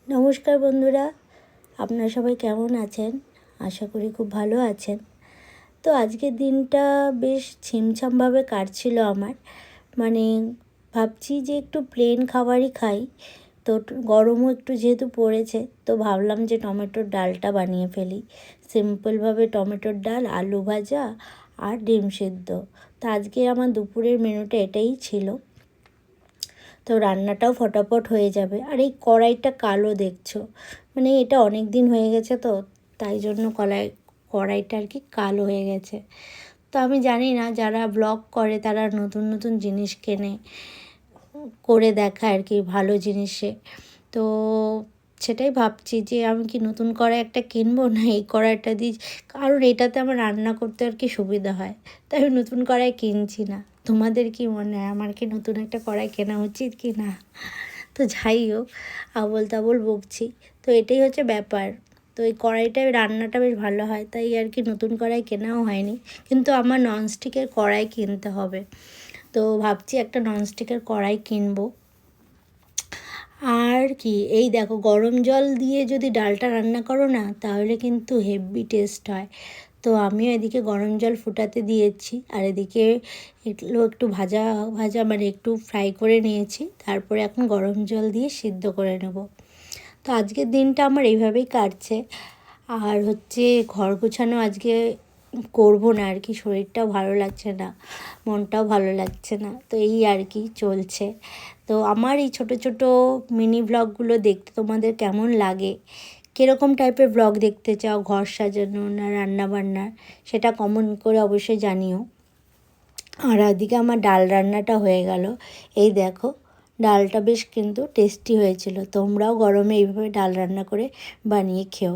নমস্কার বন্ধুরা, আপনারা সবাই কেমন আছেন? আশা করি খুব ভালো আছেন। তো আজকের দিনটা বেশ ছিমছামভাবে কাটছিল আমার। মানে ভাবছি যে একটু প্লেন খাবারই খাই। তো গরমও একটু যেহেতু পড়েছে, তো ভাবলাম যে টমেটোর ডালটা বানিয়ে ফেলি। সিম্পলভাবে টমেটোর ডাল, আলু ভাজা আর ডিম সিদ্ধ। তো আজকে আমার দুপুরের মেনুটা এটাই ছিল। তো রান্নাটাও ফটাফট হয়ে যাবে। আর এই কড়াইটা কালো দেখছো, মানে এটা অনেক দিন হয়ে গেছে, তো তাই জন্য কড়াইটা আর কি কালো হয়ে গেছে। তো আমি জানি না, যারা ব্লগ করে তারা নতুন নতুন জিনিস কেনে, করে দেখায় আর কি ভালো জিনিসে। তো সেটাই ভাবছি যে আমি কি নতুন কড়াই একটা কিনবো, না এই কড়াইটা দিই, কারণ এটাতে আমার রান্না করতে আর কি সুবিধা হয়। তাই আমি নতুন কড়াই কিনছি না। তোমাদের কি মনে হয়, আমার কি নতুন একটা কড়াই কেনা উচিত কি না? তো যাই হোক, আবোল তাবোল বকছি। তো এটাই হচ্ছে ব্যাপার। তো এই কড়াইটায় রান্নাটা বেশ ভালো হয়, তাই আর কি নতুন কড়াই কেনাও হয়নি। কিন্তু আমার ননস্টিকের কড়াই কিনতে হবে। তো ভাবছি একটা ননস্টিকের কড়াই কিনবো। আর কি, এই দেখো, গরম জল দিয়ে যদি ডালটা রান্না করো না, তাহলে কিন্তু হেভি টেস্ট হয়। তো আমিও এদিকে গরম জল ফুটাতে দিয়েছি, আর এদিকে এগুলো একটু ভাজা ভাজা মানে একটু ফ্রাই করে নিয়েছি। তারপরে এখন গরম জল দিয়ে সিদ্ধ করে নেব। তো আজকের দিনটা আমার এইভাবেই কাটছে। আর হচ্ছে ঘর গোছানো আজকে করবো না আর কি, শরীরটাও ভালো লাগছে না, মনটাও ভালো লাগছে না। তো এই আর কি চলছে। তো আমার এই ছোট ছোট মিনি ব্লগগুলো দেখতে তোমাদের কেমন লাগে? কীরকম টাইপের ব্লগ দেখতে চাও, ঘর সাজানো না রান্না বান্নার, সেটা কমেন্ট করে অবশ্যই জানিও। আর ওদিকে আমার ডাল রান্নাটা হয়ে গেল। এই দেখো, ডালটা বেশ কিন্তু টেস্টি হয়েছিল। তোমরাও গরমে এইভাবে ডাল রান্না করে বানিয়ে খেও।